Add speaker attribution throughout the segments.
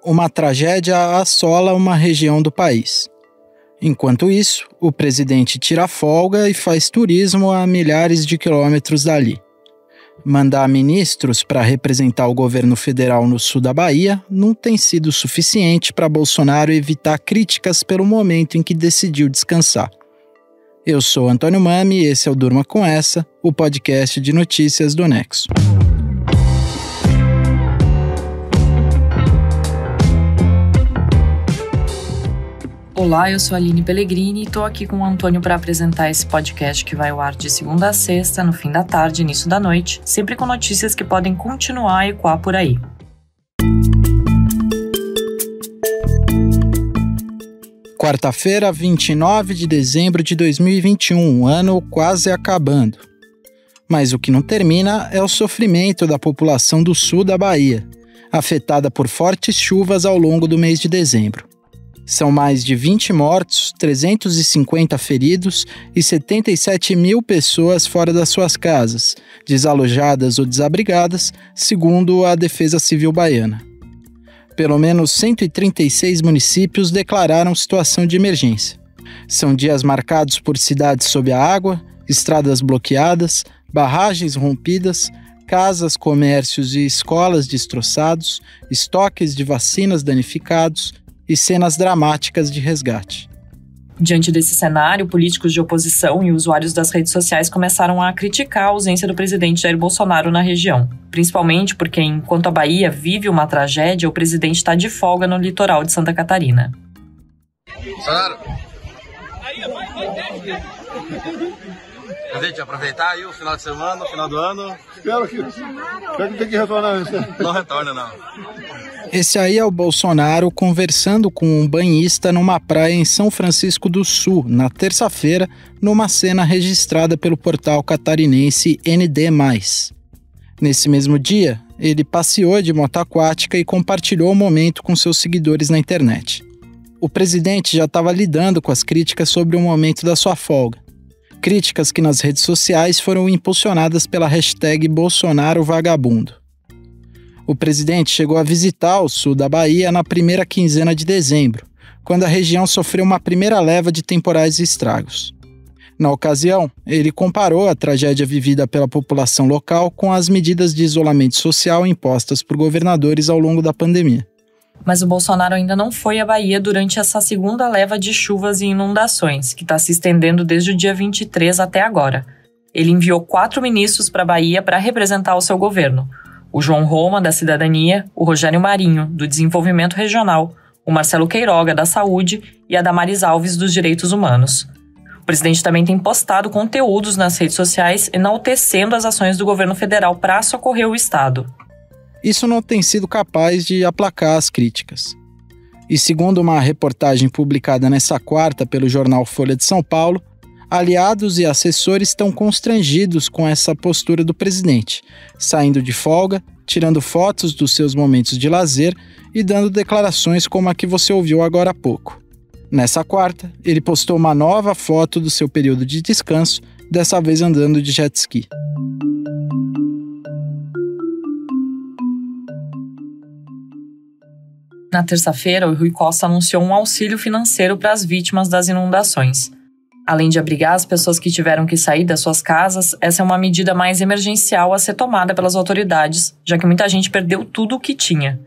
Speaker 1: uma tragédia assola uma região do país. Enquanto isso, o presidente tira folga e faz turismo a milhares de quilômetros dali. Mandar ministros para representar o governo federal no sul da Bahia não tem sido suficiente para Bolsonaro evitar críticas pelo momento em que decidiu descansar. Eu sou Antônio Mami e esse é o Durma Com Essa, o podcast de notícias do Nexo.
Speaker 2: Olá, eu sou a Aline Pellegrini e estou aqui com o Antônio para apresentar esse podcast que vai ao ar de segunda a sexta, no fim da tarde, início da noite, sempre com notícias que podem continuar a ecoar por aí.
Speaker 1: Quarta-feira, 29 de dezembro de 2021, ano quase acabando. Mas o que não termina é o sofrimento da população do sul da Bahia, afetada por fortes chuvas ao longo do mês de dezembro. São mais de 20 mortos, 350 feridos e 77 mil pessoas fora das suas casas, desalojadas ou desabrigadas, segundo a Defesa Civil Baiana. Pelo menos 136 municípios declararam situação de emergência. São dias marcados por cidades sob a água, estradas bloqueadas, barragens rompidas, casas, comércios e escolas destroçados, estoques de vacinas danificados e cenas dramáticas de resgate.
Speaker 2: Diante desse cenário, políticos de oposição e usuários das redes sociais começaram a criticar a ausência do presidente Jair Bolsonaro na região, principalmente porque, enquanto a Bahia vive uma tragédia, o presidente está de folga no litoral de Santa Catarina.
Speaker 3: Bolsonaro, presidente, aproveitar aí o final de semana, o final do ano.
Speaker 4: Espero que não tem que retornar.
Speaker 3: Não retorna, não.
Speaker 1: Esse aí é o Bolsonaro conversando com um banhista numa praia em São Francisco do Sul, na terça-feira, numa cena registrada pelo portal catarinense ND+. Nesse mesmo dia, ele passeou de moto aquática e compartilhou o momento com seus seguidores na internet. O presidente já estava lidando com as críticas sobre o momento da sua folga. Críticas que nas redes sociais foram impulsionadas pela hashtag Bolsonaro Vagabundo. O presidente chegou a visitar o sul da Bahia na primeira quinzena de dezembro, quando a região sofreu uma primeira leva de temporais e estragos. Na ocasião, ele comparou a tragédia vivida pela população local com as medidas de isolamento social impostas por governadores ao longo da pandemia.
Speaker 2: Mas o Bolsonaro ainda não foi à Bahia durante essa segunda leva de chuvas e inundações, que está se estendendo desde o dia 23 até agora. Ele enviou 4 ministros para a Bahia para representar o seu governo. O João Roma, da Cidadania, o Rogério Marinho, do Desenvolvimento Regional, o Marcelo Queiroga, da Saúde e a Damares Alves, dos Direitos Humanos. O presidente também tem postado conteúdos nas redes sociais enaltecendo as ações do governo federal para socorrer o Estado.
Speaker 1: Isso não tem sido capaz de aplacar as críticas. E segundo uma reportagem publicada nesta quarta pelo jornal Folha de São Paulo, aliados e assessores estão constrangidos com essa postura do presidente, saindo de folga, tirando fotos dos seus momentos de lazer e dando declarações como a que você ouviu agora há pouco. Nessa quarta, ele postou uma nova foto do seu período de descanso, dessa vez andando de jet ski.
Speaker 2: Na terça-feira, o Rui Costa anunciou um auxílio financeiro para as vítimas das inundações. Além de abrigar as pessoas que tiveram que sair das suas casas, essa é uma medida mais emergencial a ser tomada pelas autoridades, já que muita gente perdeu tudo o que tinha.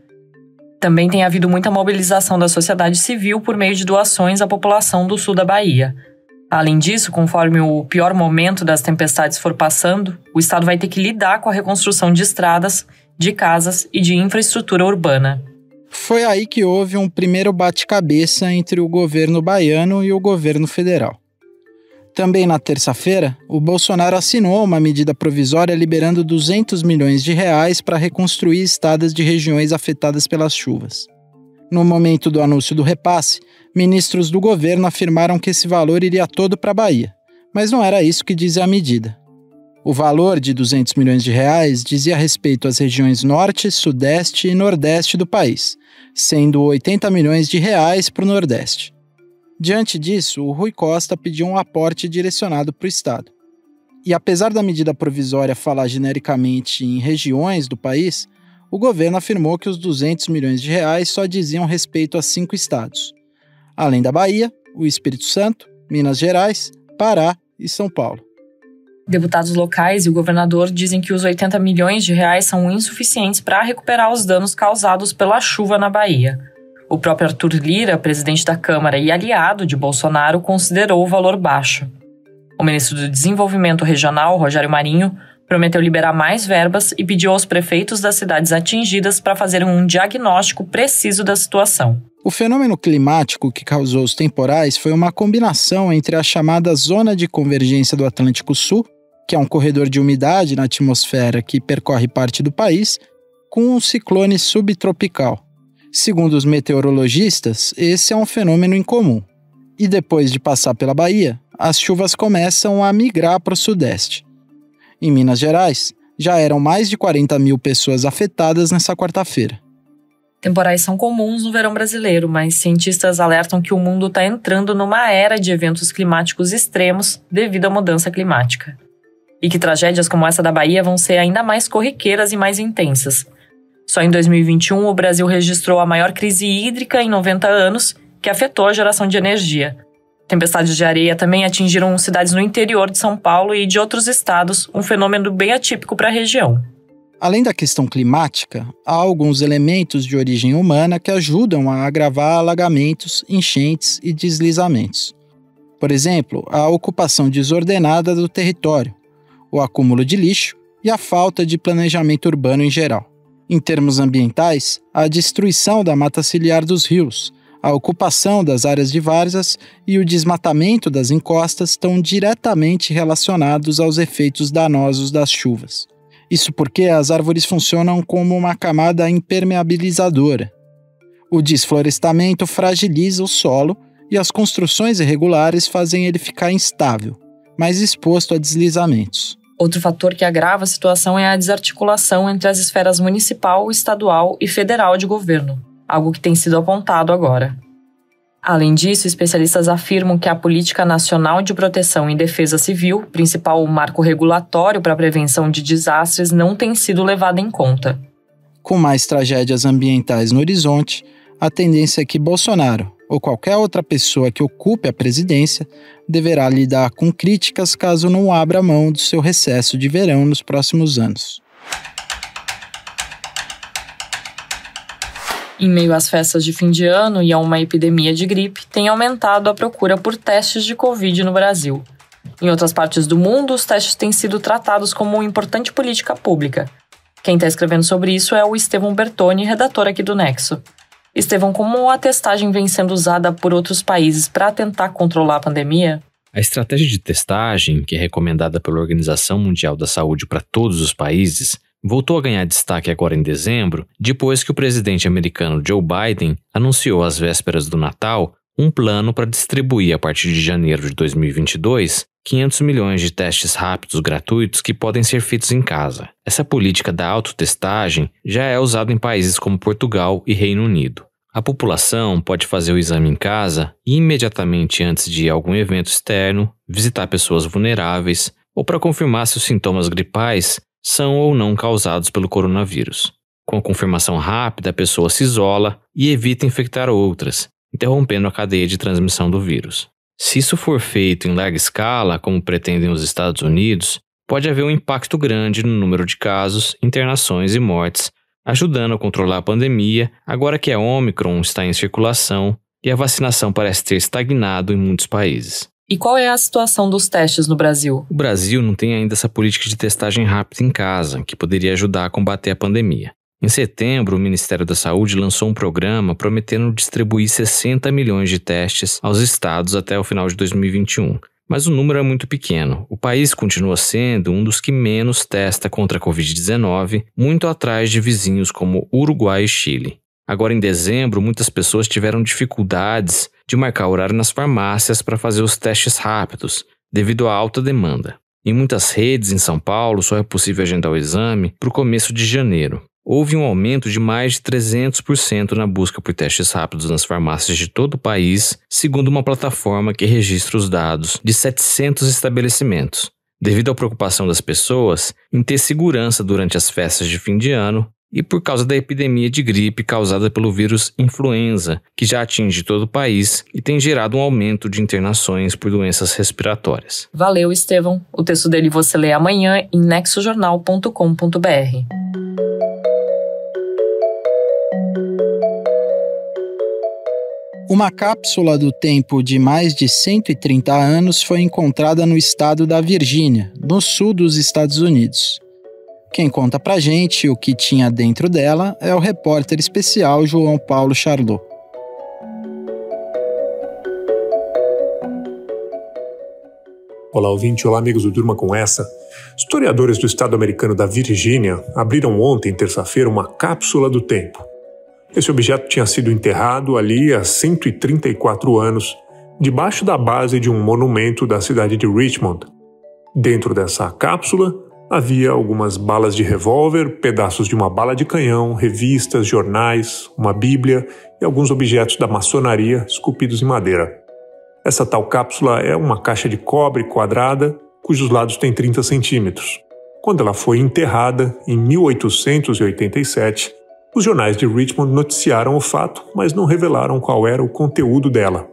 Speaker 2: Também tem havido muita mobilização da sociedade civil por meio de doações à população do sul da Bahia. Além disso, conforme o pior momento das tempestades for passando, o Estado vai ter que lidar com a reconstrução de estradas, de casas e de infraestrutura urbana.
Speaker 1: Foi aí que houve um primeiro bate-cabeça entre o governo baiano e o governo federal. Também na terça-feira, o Bolsonaro assinou uma medida provisória liberando 200 milhões de reais para reconstruir estradas de regiões afetadas pelas chuvas. No momento do anúncio do repasse, ministros do governo afirmaram que esse valor iria todo para a Bahia, mas não era isso que dizia a medida. O valor de 200 milhões de reais dizia respeito às regiões Norte, Sudeste e Nordeste do país, sendo 80 milhões de reais para o Nordeste. Diante disso, o Rui Costa pediu um aporte direcionado para o Estado. E apesar da medida provisória falar genericamente em regiões do país, o governo afirmou que os 200 milhões de reais só diziam respeito a 5 estados. Além da Bahia, o Espírito Santo, Minas Gerais, Pará e São Paulo.
Speaker 2: Deputados locais e o governador dizem que os 80 milhões de reais são insuficientes para recuperar os danos causados pela chuva na Bahia. O próprio Arthur Lira, presidente da Câmara e aliado de Bolsonaro, considerou o valor baixo. O ministro do Desenvolvimento Regional, Rogério Marinho, prometeu liberar mais verbas e pediu aos prefeitos das cidades atingidas para fazerem um diagnóstico preciso da situação.
Speaker 1: O fenômeno climático que causou os temporais foi uma combinação entre a chamada Zona de Convergência do Atlântico Sul, que é um corredor de umidade na atmosfera que percorre parte do país, com um ciclone subtropical. Segundo os meteorologistas, esse é um fenômeno incomum. E depois de passar pela Bahia, as chuvas começam a migrar para o sudeste. Em Minas Gerais, já eram mais de 40 mil pessoas afetadas nessa quarta-feira.
Speaker 2: Temporais são comuns no verão brasileiro, mas cientistas alertam que o mundo está entrando numa era de eventos climáticos extremos devido à mudança climática. E que tragédias como essa da Bahia vão ser ainda mais corriqueiras e mais intensas. Só em 2021, o Brasil registrou a maior crise hídrica em 90 anos, que afetou a geração de energia. Tempestades de areia também atingiram cidades no interior de São Paulo e de outros estados, um fenômeno bem atípico para a região.
Speaker 1: Além da questão climática, há alguns elementos de origem humana que ajudam a agravar alagamentos, enchentes e deslizamentos. Por exemplo, a ocupação desordenada do território, o acúmulo de lixo e a falta de planejamento urbano em geral. Em termos ambientais, a destruição da mata ciliar dos rios, a ocupação das áreas de várzeas e o desmatamento das encostas estão diretamente relacionados aos efeitos danosos das chuvas. Isso porque as árvores funcionam como uma camada impermeabilizadora. O desflorestamento fragiliza o solo e as construções irregulares fazem ele ficar instável, mais exposto a deslizamentos.
Speaker 2: Outro fator que agrava a situação é a desarticulação entre as esferas municipal, estadual e federal de governo, algo que tem sido apontado agora. Além disso, especialistas afirmam que a Política Nacional de Proteção e Defesa Civil, principal marco regulatório para a prevenção de desastres, não tem sido levada em conta.
Speaker 1: Com mais tragédias ambientais no horizonte, a tendência é que Bolsonaro, ou qualquer outra pessoa que ocupe a presidência, deverá lidar com críticas caso não abra mão do seu recesso de verão nos próximos anos.
Speaker 2: Em meio às festas de fim de ano e a uma epidemia de gripe, tem aumentado a procura por testes de Covid no Brasil. Em outras partes do mundo, os testes têm sido tratados como uma importante política pública. Quem está escrevendo sobre isso é o Estevão Bertoni, redator aqui do Nexo. Estevão, como a testagem vem sendo usada por outros países para tentar controlar a pandemia?
Speaker 5: A estratégia de testagem, que é recomendada pela Organização Mundial da Saúde para todos os países, voltou a ganhar destaque agora em dezembro, depois que o presidente americano Joe Biden anunciou às vésperas do Natal um plano para distribuir a partir de janeiro de 2022 500 milhões de testes rápidos gratuitos que podem ser feitos em casa. Essa política da autotestagem já é usada em países como Portugal e Reino Unido. A população pode fazer o exame em casa e imediatamente antes de ir a algum evento externo, visitar pessoas vulneráveis ou para confirmar se os sintomas gripais são ou não causados pelo coronavírus. Com a confirmação rápida, a pessoa se isola e evita infectar outras, interrompendo a cadeia de transmissão do vírus. Se isso for feito em larga escala, como pretendem os Estados Unidos, pode haver um impacto grande no número de casos, internações e mortes, ajudando a controlar a pandemia, agora que a Omicron está em circulação e a vacinação parece ter estagnado em muitos países.
Speaker 2: E qual é a situação dos testes no Brasil?
Speaker 5: O Brasil não tem ainda essa política de testagem rápida em casa, que poderia ajudar a combater a pandemia. Em setembro, o Ministério da Saúde lançou um programa prometendo distribuir 60 milhões de testes aos estados até o final de 2021. Mas o número é muito pequeno. O país continua sendo um dos que menos testa contra a Covid-19, muito atrás de vizinhos como Uruguai e Chile. Agora, em dezembro, muitas pessoas tiveram dificuldades de marcar horário nas farmácias para fazer os testes rápidos, devido à alta demanda. Em muitas redes em São Paulo, só é possível agendar o exame para o começo de janeiro. Houve um aumento de mais de 300% na busca por testes rápidos nas farmácias de todo o país, segundo uma plataforma que registra os dados de 700 estabelecimentos, devido à preocupação das pessoas em ter segurança durante as festas de fim de ano e por causa da epidemia de gripe causada pelo vírus influenza, que já atinge todo o país e tem gerado um aumento de internações por doenças respiratórias.
Speaker 2: Valeu, Estevão. O texto dele você lê amanhã em nexojornal.com.br.
Speaker 1: Uma cápsula do tempo de mais de 130 anos foi encontrada no estado da Virgínia, no sul dos Estados Unidos. Quem conta pra gente o que tinha dentro dela é o repórter especial João Paulo Charlot.
Speaker 6: Olá, ouvinte. Olá, amigos do Durma Com Essa. Historiadores do estado americano da Virgínia abriram ontem, terça-feira, uma cápsula do tempo. Esse objeto tinha sido enterrado ali há 134 anos, debaixo da base de um monumento da cidade de Richmond. Dentro dessa cápsula havia algumas balas de revólver, pedaços de uma bala de canhão, revistas, jornais, uma bíblia e alguns objetos da maçonaria esculpidos em madeira. Essa tal cápsula é uma caixa de cobre quadrada, cujos lados têm 30 centímetros. Quando ela foi enterrada, em 1887, os jornais de Richmond noticiaram o fato, mas não revelaram qual era o conteúdo dela.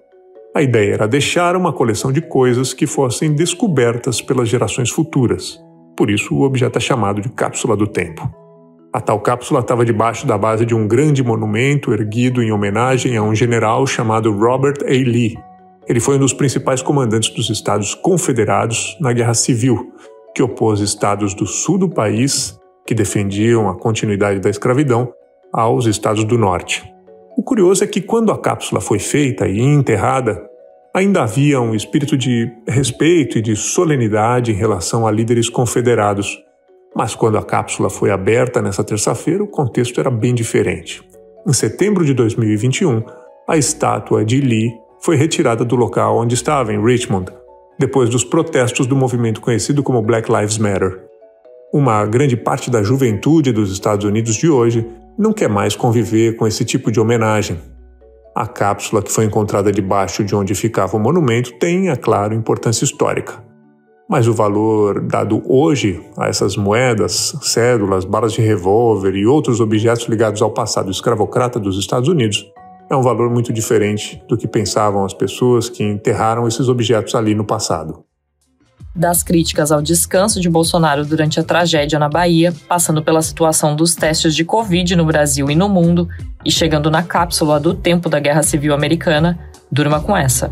Speaker 6: A ideia era deixar uma coleção de coisas que fossem descobertas pelas gerações futuras. Por isso, o objeto é chamado de Cápsula do Tempo. A tal cápsula estava debaixo da base de um grande monumento erguido em homenagem a um general chamado Robert A. Lee. Ele foi um dos principais comandantes dos Estados Confederados na Guerra Civil, que opôs estados do sul do país, que defendiam a continuidade da escravidão, aos estados do norte. O curioso é que quando a cápsula foi feita e enterrada, ainda havia um espírito de respeito e de solenidade em relação a líderes confederados. Mas quando a cápsula foi aberta nessa terça-feira, o contexto era bem diferente. Em setembro de 2021, a estátua de Lee foi retirada do local onde estava, em Richmond, depois dos protestos do movimento conhecido como Black Lives Matter. Uma grande parte da juventude dos Estados Unidos de hoje não quer mais conviver com esse tipo de homenagem. A cápsula que foi encontrada debaixo de onde ficava o monumento tem, é claro, importância histórica. Mas o valor dado hoje a essas moedas, cédulas, balas de revólver e outros objetos ligados ao passado escravocrata dos Estados Unidos é um valor muito diferente do que pensavam as pessoas que enterraram esses objetos ali no passado.
Speaker 2: Das críticas ao descanso de Bolsonaro durante a tragédia na Bahia, passando pela situação dos testes de Covid no Brasil e no mundo, e chegando na cápsula do tempo da Guerra Civil Americana, durma com essa.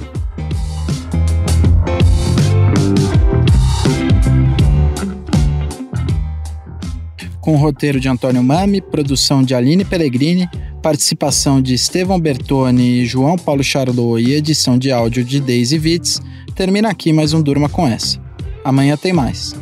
Speaker 1: Com o roteiro de Antônio Mami, produção de Aline Pellegrini, participação de Estevão Bertoni e João Paulo Charlot e edição de áudio de Daisy Vitz, termina aqui mais um Durma Com Essa. Amanhã tem mais.